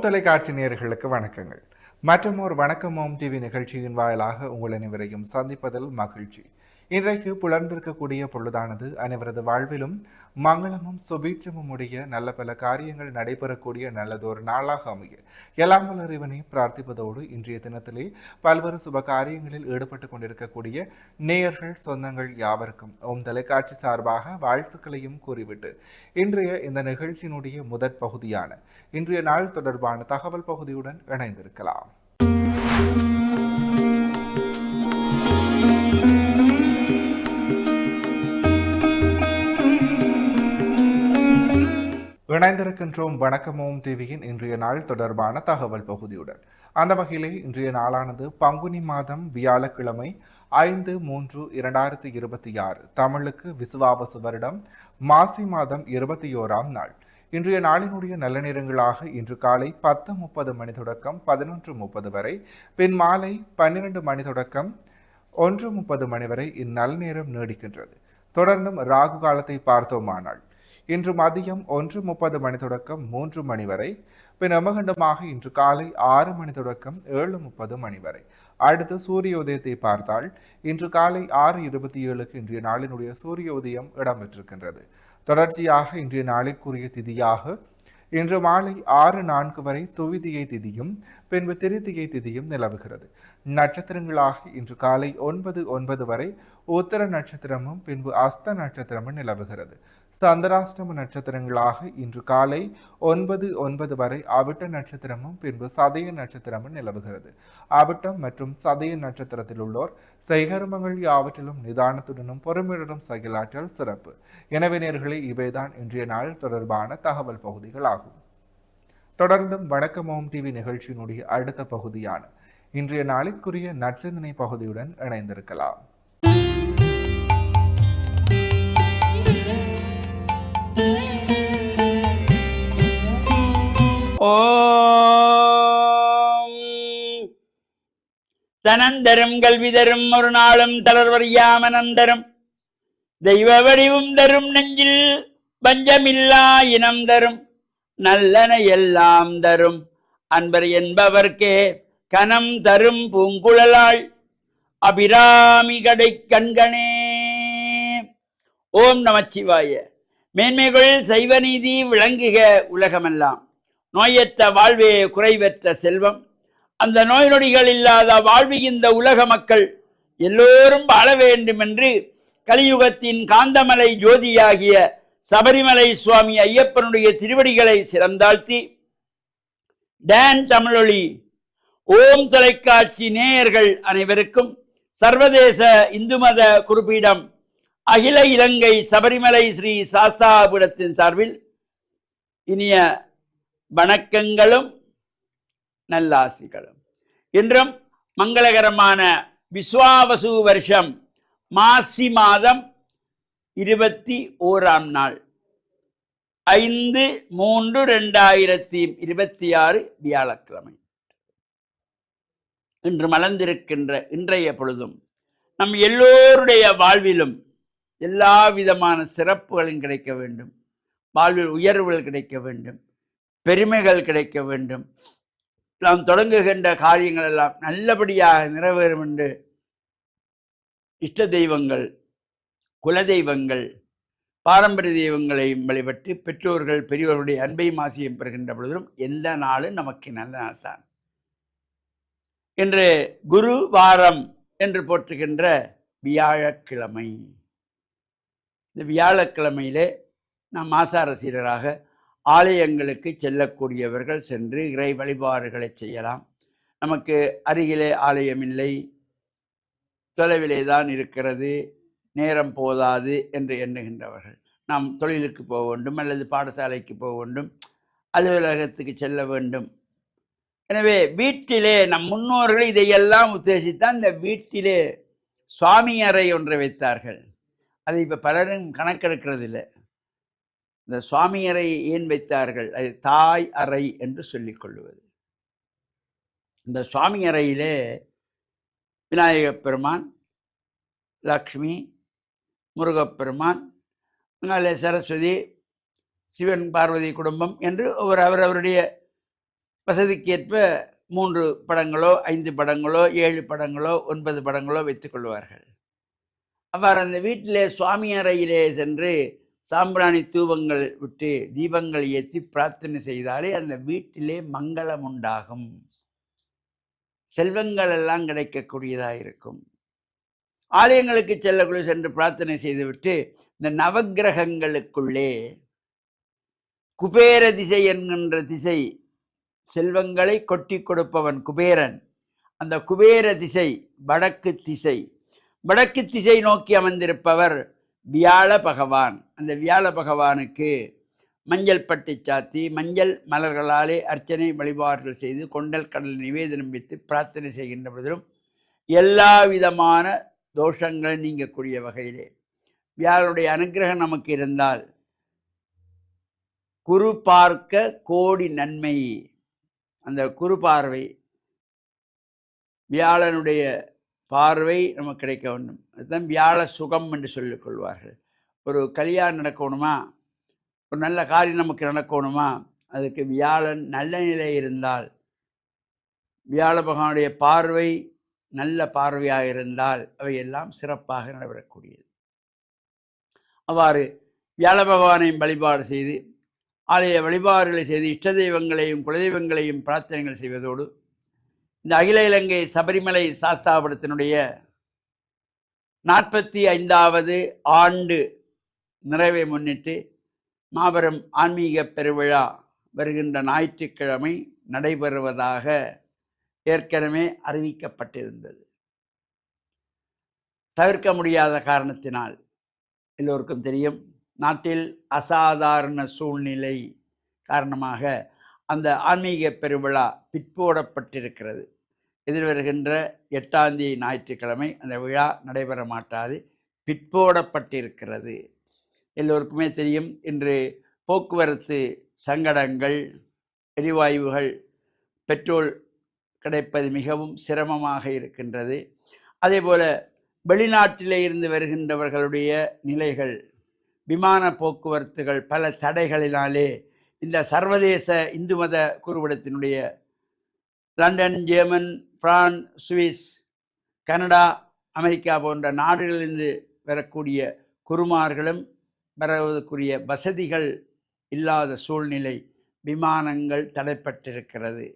தொலைக்காட்சி நேயர்களுக்கு வணக்கங்கள். மற்றும் ஒரு வணக்கம் ஓம் டிவி நிகழ்ச்சியின் வாயிலாக உங்கள் அனைவரையும் சந்திப்பதில் மகிழ்ச்சி. இன்றைக்கு புலர்ந்திருக்கக்கூடிய பொழுதானது அனைவரது வாழ்விலும் மங்களமும் சுபீட்சமும் உடைய நல்ல பல காரியங்கள் நடைபெறக்கூடிய நல்லதொரு நாளாக அமைய எல்லாம் வல்ல இறைவனை பிரார்த்திப்பதோடு இன்றைய தினத்திலே பல்வேறு சுப காரியங்களில் ஈடுபட்டு கொண்டிருக்கக்கூடிய நேயர்கள் சொந்தங்கள் யாவருக்கும் ஓம் தொலைக்காட்சி சார்பாக வாழ்த்துக்களையும் கூறிவிட்டு இன்றைய இந்த நிகழ்ச்சியினுடைய முதற் பகுதியான இன்றைய நாள் தொடர்பான தகவல் பகுதியுடன் இணைந்திருக்கலாம். இணைந்திருக்கின்றோம் வணக்கமோம் டிவியின் இன்றைய நாள் தொடர்பான தகவல் பகுதியுடன். அந்த வகையிலே இன்றைய நாளானது பங்குனி மாதம் வியாழக்கிழமை 5/3/2026 தமிழுக்கு விசுவாவசு வருடம் மாசி மாதம் 21ஆம் நாள். இன்றைய நாளினுடைய நல்ல நேரங்களாக இன்று காலை 10:30 மணி தொடக்கம் 11:30 வரை, பின் மாலை 12 மணி தொடக்கம் 1:30 மணி வரை இந்நல் நேரம் நீடிக்கின்றது. தொடர்ந்தும் ராகு காலத்தை பார்த்தோமானால் இன்று மதியம் 1:30 மணி தொடக்கம் 3 மணி வரை, பின் அமகண்டமாக இன்று காலை 6 மணி தொடக்கம் 7:30 மணி வரை. அடுத்து சூரிய உதயத்தை பார்த்தால் இன்று காலை 6:27க்கு இன்றைய நாளினுடைய சூரிய உதயம் இடம்பெற்றிருக்கின்றது. தொடர்ச்சியாக இன்றைய நாளிற்குரிய திதியாக இன்று மாலை 6:04 வரை துவிதியை திதியும் பின்பு திருத்தியை திதியும் நிலவுகிறது. நட்சத்திரங்களாக இன்று காலை 9:09 வரை உத்தர நட்சத்திரமும் பின்பு அஸ்த நட்சத்திரமும் நிலவுகிறது. சந்திராஷ்டம நட்சத்திரங்களாக இன்று காலை 9:09 வரை அவிட்ட நட்சத்திரமும் பின்பு சதய நட்சத்திரமும் நிலவுகிறது. அவிட்டம் மற்றும் சதய நட்சத்திரத்தில் உள்ளோர் செய்கர்மங்கள் யாவற்றிலும் நிதானத்துடனும் பொறுமையுடனும் செயலாற்றல் சிறப்பு. எனவே நேயர்களே, இவைதான் இன்றைய நாள் தொடர்பான தகவல் பகுதிகள் ஆகும். தொடர்ந்தும் வணக்கம் ஓம் டிவி நிகழ்ச்சியினுடைய அடுத்த பகுதியான இன்றைய நாளிற்குரிய நற்சிந்தனை பகுதியுடன் இணைந்திருக்கலாம். தனந்தரும் கல்வி தரும் ஒரு நாளும் தளர்வறியாமனந்தரும் தெய்வ வடிவும் தரும் நெஞ்சில் பஞ்சமில்லா இனம் தரும் நல்லன எல்லாம் தரும் அன்பர் என்பவர்க்கே கனம் தரும் பூங்குழலாள் அபிராமி கடை கண்கணே. ஓம் நமச்சிவாய. மேன்மைகள் சைவநீதி விளங்குக உலகமெல்லாம். நோயற்ற வாழ்வே குறைவற்ற செல்வம். அந்த நோய் நொடிகள் இல்லாத வாழ்வி இந்த உலக மக்கள் எல்லோரும் வாழ வேண்டும் என்று கலியுகத்தின் காந்தமலை ஜோதியாகிய சபரிமலை சுவாமி ஐயப்பனுடைய திருவடிகளை சிறந்தாழ்த்தி டான் தமிழொலி ஓம் தொலைக்காட்சி நேயர்கள் அனைவருக்கும் சர்வதேச இந்து மத குறிப்பீடம் அகில இலங்கை சபரிமலை ஸ்ரீ சாஸ்தாபீடத்தின் சார்பில் இனிய வணக்கங்களும் நல்லாசிகளும். இன்றும் மங்களகரமான விஸ்வாவசு வருஷம் மாசி மாதம் 21ஆம் நாள் 5/3/2026 வியாழக்கிழமை. இன்று மலர்ந்திருக்கின்ற இன்றைய பொழுதும் நம் எல்லோருடைய வாழ்விலும் எல்லா விதமான சிறப்புகளும் கிடைக்க வேண்டும். வாழ்வில் உயர்வுகள் கிடைக்க வேண்டும், பெருமைகள் கிடைக்க வேண்டும். நாம் தொடங்குகின்ற காரியங்கள் எல்லாம் நல்லபடியாக நிறைவேறும் என்று இஷ்ட தெய்வங்கள், குல தெய்வங்கள், பாரம்பரிய தெய்வங்களையும் வழிபட்டு பெற்றோர்கள் பெரியவர்களுடைய அன்பையும் ஆசையும் பெறுகின்ற பொழுதும் எந்த நாளும் நமக்கு நல்ல நாள் தான். இன்று குரு வாரம் என்று போற்றுகின்ற வியாழக்கிழமை. இந்த வியாழக்கிழமையிலே நாம் ஆசாரசீரராக ஆலயங்களுக்கு செல்லக்கூடியவர்கள் சென்று இறை வழிபாடுகளை செய்யலாம். நமக்கு அருகிலே ஆலயம் இல்லை, தொலைவிலே தான் இருக்கிறது, நேரம் போதாது என்று எண்ணுகின்றவர்கள், நாம் தொழிலுக்கு போக வேண்டும் அல்லது பாடசாலைக்கு போக வேண்டும், அலுவலகத்துக்கு செல்ல வேண்டும். எனவே வீட்டிலே நம் முன்னோர்கள் இதையெல்லாம் உத்தேசித்தான் இந்த வீட்டிலே சுவாமி அறை ஒன்றை வைத்தார்கள். அதை இப்போ பலரும் கணக்கெடுக்கிறது இல்லை. இந்த சுவாமி அறை ஏன் வைத்தார்கள்? அது தாய் அறை என்று சொல்லிக் கொள்ளுவது. இந்த சுவாமி அறையிலே விநாயகப் பெருமான், லக்ஷ்மி, முருகப்பெருமான், சரஸ்வதி, சிவன் பார்வதி குடும்பம் என்று அவரவருடைய வசதிக்கேற்ப 3 படங்களோ 5 படங்களோ 7 படங்களோ 9 படங்களோ வைத்துக்கொள்வார்கள். அவ்வாறு அந்த வீட்டிலே சுவாமி அறையிலே சென்று சாம்பிராணி தூபங்கள் விட்டு தீபங்கள் ஏற்றி பிரார்த்தனை செய்தாலே அந்த வீட்டிலே மங்களம் உண்டாகும், செல்வங்கள் எல்லாம் கிடைக்கக்கூடியதாக இருக்கும். ஆலயங்களுக்கு செல்லக்குள்ளே சென்று பிரார்த்தனை செய்துவிட்டு இந்த நவக்கிரகங்களுக்குள்ளே குபேர திசை என்கின்ற திசை, செல்வங்களை கொட்டி கொடுப்பவன் குபேரன். அந்த குபேர திசை வடக்கு திசை, வடக்கு திசை நோக்கி அமர்ந்திருப்பவர் வியாழ பகவான். அந்த வியாழ பகவானுக்கு மஞ்சள் பட்டு சாத்தி மஞ்சள் மலர்களாலே அர்ச்சனை வழிபாடுகள் செய்து கொண்டல் கடல் நிவேதனம் வைத்து பிரார்த்தனை செய்கின்ற பொழுதிலும் எல்லா விதமான தோஷங்கள் நீங்கக்கூடிய வகையிலே வியாழனுடைய அனுகிரகம் நமக்கு இருந்தால் குரு பார்க்க கோடி நன்மை. அந்த குரு பார்வை, வியாழனுடைய பார்வை நமக்கு கிடைக்க வேண்டும். அதுதான் வியாழ சுகம் என்று சொல்லிக் கொள்வார்கள். ஒரு கல்யாணம் நடக்கணுமா, ஒரு நல்ல காரியம் நமக்கு நடக்கணுமா, அதுக்கு வியாழன் நல்ல நிலை இருந்தால், வியாழ பகவானுடைய பார்வை நல்ல பார்வையாக இருந்தால் அவையெல்லாம் சிறப்பாக நடைபெறக்கூடியது. அவ்வாறு வியாழ பகவானையும் வழிபாடு செய்து ஆலய வழிபாடுகளை செய்து இஷ்ட தெய்வங்களையும் குலதெய்வங்களையும் பிரார்த்தனைகள் செய்வதோடு இந்த அகில இலங்கை சபரிமலை சாஸ்தாபுரத்தினுடைய 45வது ஆண்டு நிறைவை முன்னிட்டு மாபெரும் ஆன்மீக பெருவிழா வருகின்ற ஞாயிற்றுக்கிழமை நடைபெறுவதாக ஏற்கனவே அறிவிக்கப்பட்டிருந்தது. தவிர்க்க முடியாத காரணத்தினால், எல்லோருக்கும் தெரியும், நாட்டில் அசாதாரண சூழ்நிலை காரணமாக அந்த ஆன்மீக பெருவிழா பிற்போடப்பட்டிருக்கிறது. எதிர்வருகின்ற 8ஆம் தேதி ஞாயிற்றுக்கிழமை அந்த விழா நடைபெற மாட்டாது, பிற்போடப்பட்டிருக்கிறது. எல்லோருக்குமே தெரியும், இன்று போக்குவரத்து சங்கடங்கள், எரிவாயுகள், பெட்ரோல் கிடைப்பது மிகவும் சிரமமாக இருக்கின்றது. அதேபோல வெளிநாட்டிலே இருந்து வருகின்றவர்களுடைய நிலைகள், விமான போக்குவரத்துகள் பல தடைகளினாலே இந்த சர்வதேச இந்து மத குருவிடத்தினுடைய London, German, France, Swiss, Canada, America போன்ற நாடுகளிலிருந்து வரக்கூடிய குருமார்களும் வருவதற்குரிய வசதிகள் இல்லாத சூழ்நிலை, விமானங்கள் தடைப்பட்டிருக்கிறது.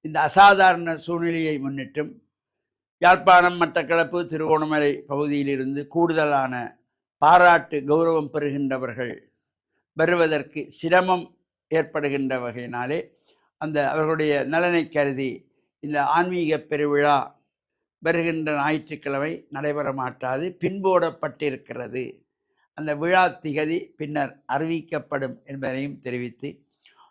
இந்த அசாதாரண சூழ்நிலையை முன்னிட்டும் யாழ்ப்பாணம், மட்டக்களப்பு, திருகோணமலை பகுதியிலிருந்து கூடுதலான பாராட்டு கௌரவம் பெறுகின்றவர்கள் வருவதற்கு சிரமம் ஏற்படுகின்ற வகையினாலே அந்த அவர்களுடைய நலனை கருதி இந்த ஆன்மீக பெருவிழா வருகின்ற ஞாயிற்றுக்கிழமை நடைபெற மாட்டாது, பின்போடப்பட்டிருக்கிறது. அந்த விழா திகதி பின்னர் அறிவிக்கப்படும் என்பதையும் தெரிவித்து,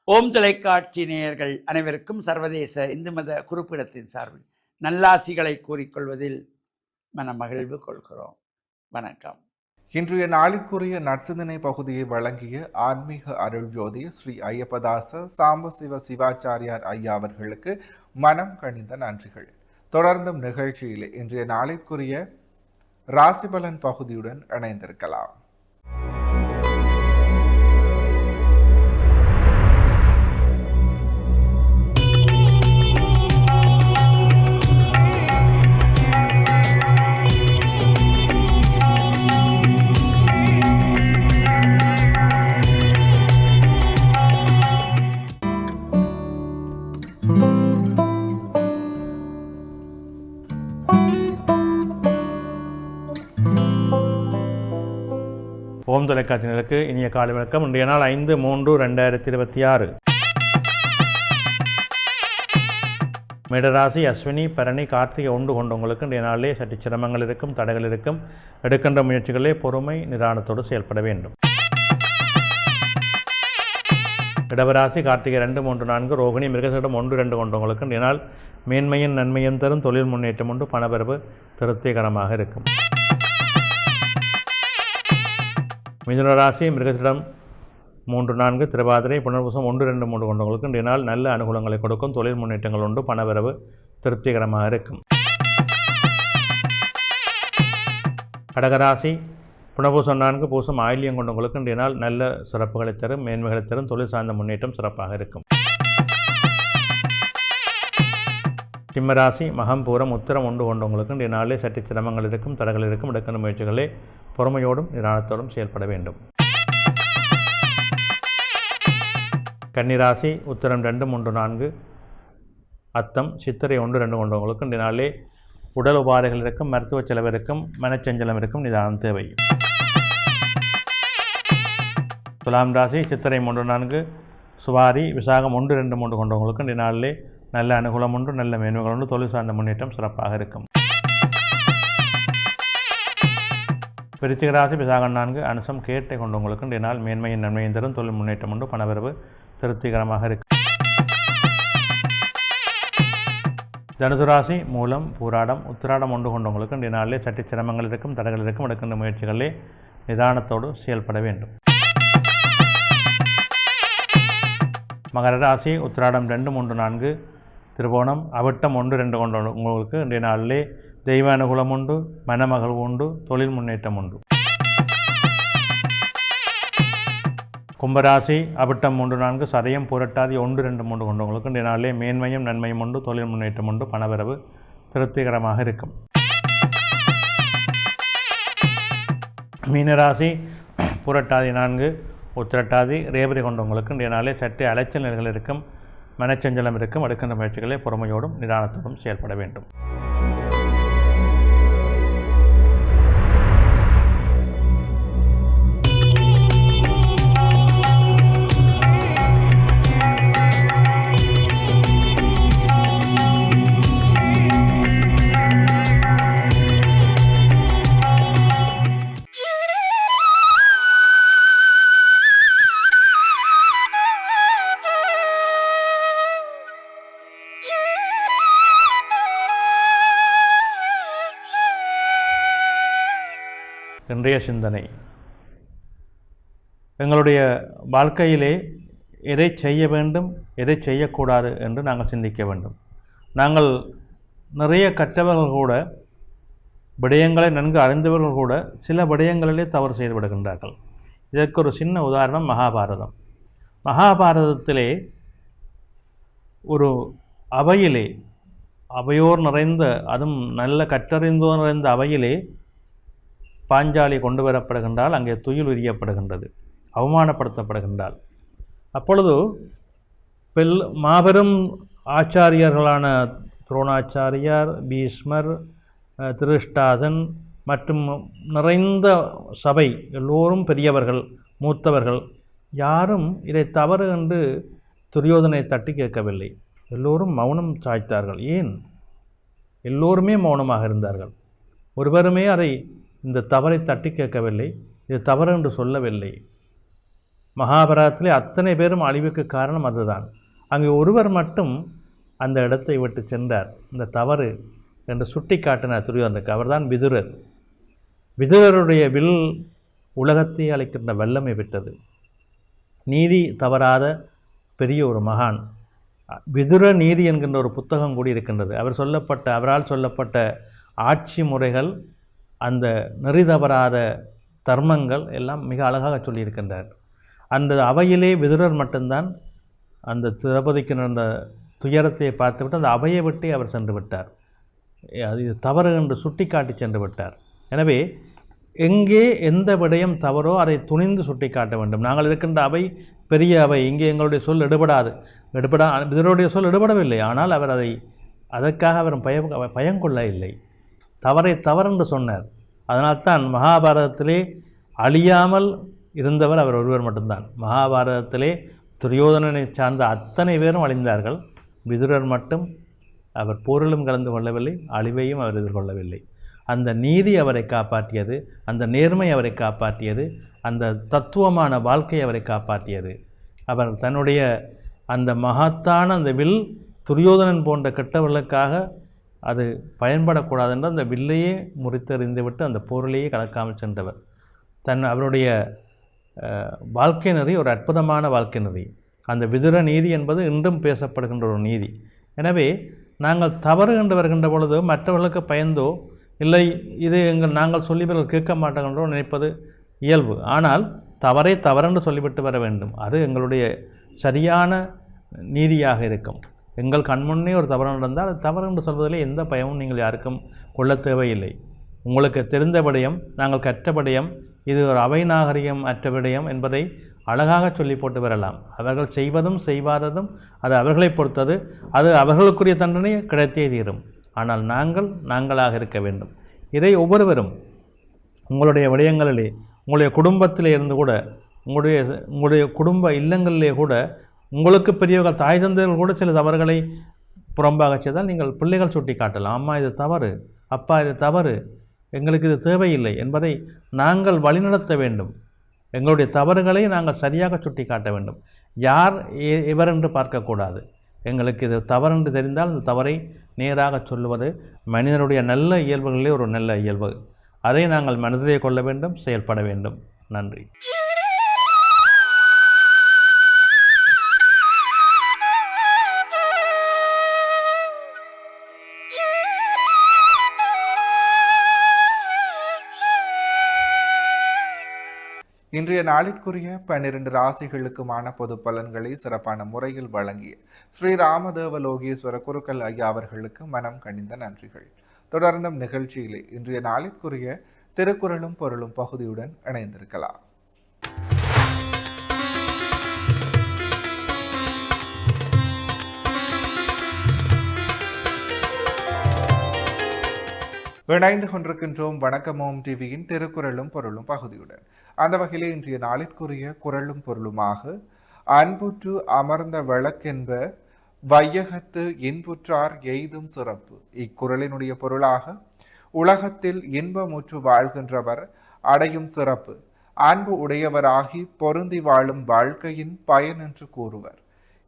ஓம் தொலைக்காட்சி நேயர்கள் அனைவருக்கும் சர்வதேச இந்து மத குறிப்பிடத்தின் சார்பில் நல்லாசிகளை கூறிக்கொள்வதில் மன மகிழ்வு கொள்கிறோம். வணக்கம். இன்றைய நாளிற்குரிய நற்சிந்தனை பகுதியை வழங்கிய ஆன்மீக அருள் ஜோதி ஸ்ரீ ஐயப்பதாச சாம்பசிவ சிவாச்சாரியார் ஐயா அவர்களுக்கு மனம் கனிந்த நன்றிகள். தொடர்ந்தும் நிகழ்ச்சியில் இன்றைய நாளிற்குரிய ராசிபலன் பகுதியுடன் இணைந்திருக்கலாம். ஓம் தொலைக்காட்சியினருக்கு இனிய காலை வணக்கம். இன்றைய நாள் 5/3/2026. மேடராசி, அஸ்வினி, பரணி, கார்த்திகை ஒன்று கொண்டவங்களுக்கு இன்றைய நாளிலே சற்று சிரமங்கள் இருக்கும், தடைகள் இருக்கும். எடுக்கின்ற முயற்சிகளே பொறுமை நிதானத்தோடு செயல்பட வேண்டும். இடவராசி, கார்த்திகை 2, 3, 4, ரோகிணி, மிருகசீடம் 1, 2 கொண்டவங்களுக்கு இன்றைய நாள் மேன்மையின் நன்மையும் தரும், தொழில் முன்னேற்றம் உண்டு, பணவரவு திருப்திகரமாக இருக்கும். மிதுனராசி, மிருகசீடம் 3, 4, திருவாதிரை, புனர்பூசம் 1, 2, 3 கொண்டவங்களுக்கு இன்றைய நாள் நல்ல அனுகூலங்களை கொடுக்கும், தொழில் முன்னேற்றங்கள் உண்டு, பணவரவு திருப்திகரமாக இருக்கும். கடகராசி, புனர்பூசம் 4, பூசம், ஆயில்யம் கொண்டவங்களுக்கு இன்றைய நாள் நல்ல சிறப்புகளை தரும், மேன்மைகளை தரும், தொழில் சார்ந்த முன்னேற்றம் சிறப்பாக இருக்கும். சிம்மராசி மகம் பூரம் உத்திரம் ஒன்று கொண்டவங்களுக்கு இன்றைய நாளிலே சற்று சிரமங்கள் இருக்கும், தடைகள் இருக்கும். எடுக்கின்ற முயற்சிகளே பொறுமையோடும் நிதானத்தோடும் செயல்பட வேண்டும். கன்னிராசி உத்திரம் 2, 3, 4, அத்தம் சித்திரை 1, 2 கொண்டவங்களுக்கு இன்றைய நாளிலே உடல் உபாதைகள் இருக்கும், மருத்துவ செலவு இருக்கும், மனச்சஞ்சலம் இருக்கும், நிதானம் தேவை. துலாம் ராசி சித்திரை 3, 4, சுவாரி விசாகம் 1, 2, 3 கொண்டவங்களுக்கு இன்றைய நாளிலே நல்ல அனுகூலம் உண்டு, நல்ல மேன்மைகள் உண்டு, தொழில் சார்ந்த முன்னேற்றம் சிறப்பாக இருக்கும். விருச்சிக ராசி விசாகம் 4, அனுசம் கேட்டை கொண்டவங்களுக்கு இன்றைய நாள் மேன்மையின் நன்மையின் தரும், தொழில் முன்னேற்றம் உண்டு, பணவரவு திருப்திகரமாக இருக்கும். தனுசு ராசி மூலம் பூராடம் உத்திராடம் 1 கொண்டவங்களுக்கு இன்றைய நாளிலே சற்று சிரமங்கள் இருக்கும், தடைகள் இருக்கும். எடுக்கின்ற முயற்சிகளிலே நிதானத்தோடு செயல்பட வேண்டும். மகர ராசி உத்திராடம் 2, 3, 4, திருவோணம் அவிட்டம் 1, 2 கொண்டவங்களுக்கு இன்றைய நாளிலே தெய்வ அனுகூலம் உண்டு, மனமகள் உண்டு, தொழில் முன்னேற்றம் உண்டு. கும்பராசி அவிட்டம் 3, 4, சதயம் புரட்டாதி 1, 2, 3 கொண்டவங்களுக்கு இன்றைய நாளிலே மேன்மையும் நன்மையும் உண்டு, தொழில் முன்னேற்றம் உண்டு, பணவரவு திருப்திகரமாக இருக்கும். மீனராசி புரட்டாதி 4, உத்திரட்டாதி ரேவதி கொண்டவங்களுக்கு இன்றைய நாளிலே சற்றே அலைச்சல் நிலைகள் இருக்கும், மனச்சஞ்சலம் இருக்கும். எடுக்கின்ற முயற்சிகளை பொறுமையோடும் நிதானத்தோடும் செயல்பட வேண்டும். இன்றைய சிந்தனை, எங்களுடைய வாழ்க்கையிலே எதை செய்ய வேண்டும், எதை செய்யக்கூடாது என்று நாங்கள் சிந்திக்க வேண்டும். நாங்கள் நிறைய கற்றவர்கள் கூட, விடயங்களை நன்கு அறிந்தவர்கள் கூட சில விடயங்களிலே தவறு செய்து விடுகின்றார்கள். இதற்கு ஒரு சின்ன உதாரணம் மகாபாரதம். மகாபாரதத்திலே ஒரு அவையிலே, அவையோர் நிறைந்த, அதுவும் நல்ல கற்றறிந்தோர் நிறைந்த அவையிலே பாஞ்சாலி கொண்டு வரப்படுகின்றால், அங்கே துயில் உரியப்படுகின்றது, அவமானப்படுத்தப்படுகின்றாள். அப்பொழுது மாபெரும் ஆச்சாரியர்களான துரோணாச்சாரியார், பீஷ்மர், திருஷ்டாதன் மற்றும் நிறைந்த சபை, எல்லோரும் பெரியவர்கள், மூத்தவர்கள், யாரும் இதை தவறு என்று துரியோதனை தட்டி கேட்கவில்லை. எல்லோரும் மௌனம் சாய்த்தார்கள். ஏன்? எல்லோருமே மௌனமாக இருந்தார்கள். ஒருவருமே அதை இந்த தவறை தட்டி கேட்கவில்லை, இது தவறு என்று சொல்லவில்லை. மகாபாரதத்திலே அத்தனை பேரும் அழிவுக்கு காரணம் அதுதான். அங்கே ஒருவர் மட்டும் அந்த இடத்தை விட்டு சென்றார், இந்த தவறு என்று சுட்டி காட்டினார் துரியோதனுக்கு. அவர்தான் விதுரர். விதுரருடைய வில் உலகத்தை அளிக்கின்ற வல்லமை பெற்றது. நீதி தவறாத பெரிய ஒரு மகான். விதுர நீதி என்கின்ற ஒரு புத்தகம் கூடி இருக்கின்றது. அவரால் சொல்லப்பட்ட ஆட்சி முறைகள், அந்த நெறி தவறாத தர்மங்கள் எல்லாம் மிக அழகாக சொல்லியிருக்கின்றார். அந்த அவையிலே விதுரர் மட்டும்தான் அந்த திரௌபதிக்கு நடந்த துயரத்தை பார்த்துவிட்டு அந்த அவையை விட்டு அவர் சென்று விட்டார். அது தவறு என்று சுட்டி காட்டி சென்று விட்டார். எனவே எங்கே எந்த விடயம் தவறோ அதை துணிந்து சுட்டி காட்ட வேண்டும். நாங்கள் இருக்கின்ற அவை பெரிய அவை, இங்கே எங்களுடைய சொல் எடுபடாது. விதுரருடைய சொல் எடுபடவில்லை. ஆனால் அவர் அதற்காக அவர் பயங்கொள்ள இல்லை. தவறை தவறென்று சொன்னார். அதனால்தான் மகாபாரதத்திலே அழியாமல் இருந்தவர் அவர் ஒருவர் மட்டும்தான். மகாபாரதத்திலே துரியோதனனை சார்ந்த அத்தனை பேரும் அழிந்தார்கள். விதுரர் மட்டும் அவர் போரிலும் கலந்து கொள்ளவில்லை, அழிவையும் அவர் எதிர்கொள்ளவில்லை. அந்த நீதி அவரை காப்பாற்றியது, அந்த நேர்மை அவரை காப்பாற்றியது, அந்த தத்துவமான வாழ்க்கை அவரை காப்பாற்றியது. அவர் தன்னுடைய அந்த மகத்தான அந்த வில் துரியோதனன் போன்ற கெட்டவர்களுக்காக அது பயன்படக்கூடாது என்று அந்த வில்லையே முறித்தெறிந்துவிட்டு அந்த போரிலேயே கலக்காமல் சென்றவர். அவருடைய வாழ்க்கை நெறி ஒரு அற்புதமான வாழ்க்கை நெறி. அந்த விதுர நீதி என்பது இன்றும் பேசப்படுகின்ற ஒரு நீதி. எனவே நாங்கள் தவறு என்று வருகின்ற பொழுது மற்றவர்களுக்கு பயந்தோ இல்லை இது நாங்கள் சொல்லிவிவர்கள் கேட்க மாட்டார்களோ நினைப்பது இயல்பு. ஆனால் தவறை தவறென்று சொல்லிவிட்டு வர வேண்டும். அது எங்களுடைய சரியான நீதியாக இருக்கும். எங்கள் கண்முன்னே ஒரு தவறு நடந்தால் அது தவறு என்று சொல்வதிலே எந்த பயமும் நீங்கள் யாருக்கும் கொள்ள தேவையில்லை. உங்களுக்கு தெரிந்த விடயம், நாங்கள் கற்ற விடயம், இது ஒரு அவை நாகரிகம் அற்ற விடயம் என்பதை அழகாக சொல்லி போட்டு வரலாம். அவர்கள் செய்வதும் செய்வாததும் அது அவர்களை பொறுத்தது. அது அவர்களுக்குரிய தண்டனை கிடைத்தே தீரும். ஆனால் நாங்களாக இருக்க வேண்டும். இதை ஒவ்வொருவரும் உங்களுடைய விடயங்களிலே, உங்களுடைய குடும்பத்திலே இருந்து கூட, உங்களுடைய குடும்ப இல்லங்களிலே கூட, உங்களுக்கு பெரியவர்கள் தாய் தந்தையர்கள் கூட சில தவறுகளை புறம்பாக செய்தால் நீங்கள் பிள்ளைகள் சுட்டி காட்டலாம். அம்மா இது தவறு, அப்பா இது தவறு, எங்களுக்கு இது தேவையில்லை என்பதை நாங்கள் வழிநடத்த வேண்டும். எங்களுடைய தவறுகளை நாங்கள் சரியாக சுட்டி காட்ட வேண்டும். யார் இவர் என்று பார்க்கக்கூடாது. எங்களுக்கு இது தவறென்று தெரிந்தால் இந்த தவறை நேராக சொல்லுவது மனிதனுடைய நல்ல இயல்புகளிலே ஒரு நல்ல இயல்பு. அதை நாங்கள் மனதிலே கொள்ள வேண்டும், செயல்பட வேண்டும். நன்றி. இன்றைய நாளிற்குரிய 12 ராசிகளுக்குமான பொது பலன்களை சிறப்பான முறையில் வழங்கிய ஸ்ரீ ராமதேவ லோகேஸ்வர குருக்கள் ஐயா அவர்களுக்கு மனம் கனிந்த நன்றிகள். தொடர்ந்தும் நிகழ்ச்சியிலே இன்றைய நாளிற்குரிய திருக்குறளும் பொருளும் பகுதியுடன் இணைந்திருக்கலாம். இணைந்து கொண்டிருக்கின்றோம் வணக்கமோம் டிவியின் திருக்குறளும் பொருளும் பகுதியுடன். அந்த வகையிலே இன்றைய நாளிற்குரிய குறளும் பொருளுமாக அன்புற்று அமர்ந்த விளக்கென்ப வையகத்து இன்புற்றார் எய்தும் சிறப்பு. இக்குறளினுடைய பொருளாக உலகத்தில் இன்பமுற்று வாழ்கின்றவர் அடையும் சிறப்பு, அன்பு உடையவராகி பொருந்தி வாழும் வாழ்க்கையின் பயன் என்று கூறுவர்.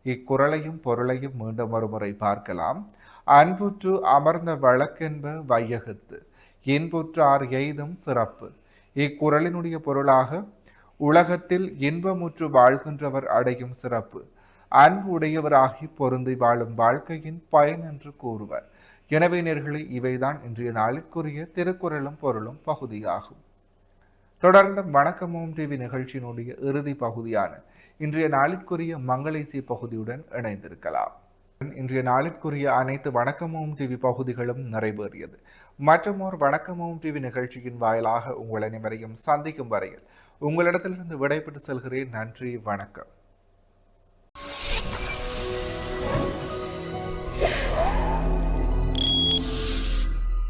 இக்குறளையும் பொருளையும் மீண்டும் ஒருமுறை பார்க்கலாம். அன்புற்று அமர்ந்த வழக்கென்ப வையகத்து இன்புற்றார் எய்தும் சிறப்பு. இக்குறளினுடைய பொருளாக உலகத்தில் இன்பமுற்று வாழ்கின்றவர் அடையும் சிறப்பு, அன்பு உடையவராகி பொருந்தி வாழும் வாழ்க்கையின் பயன் என்று கூறுவர். எனவே நேர்களே, இவைதான் இன்றைய நாளிற்குரிய திருக்குறளும் பொருளும் பகுதியாகும். தொடர்ந்து வணக்கமோம் டிவி நிகழ்ச்சியினுடைய இறுதி பகுதியான இன்றைய நாளிற்குரிய மங்களேசி பகுதியுடன் இணைந்திருக்கலாம். இன்றைய நாளிற்குரிய அனைத்து வணக்கமோம் டிவி பகுதிகளும் நிறைவேறியது. மற்றொரு வணக்கமோம் டிவி நிகழ்ச்சியின் வாயிலாக உங்கள் அனைவரையும் சந்திக்கும் வரையில் உங்களிடத்திலிருந்து விடைபெற்று செல்கிறேன். நன்றி, வணக்கம்.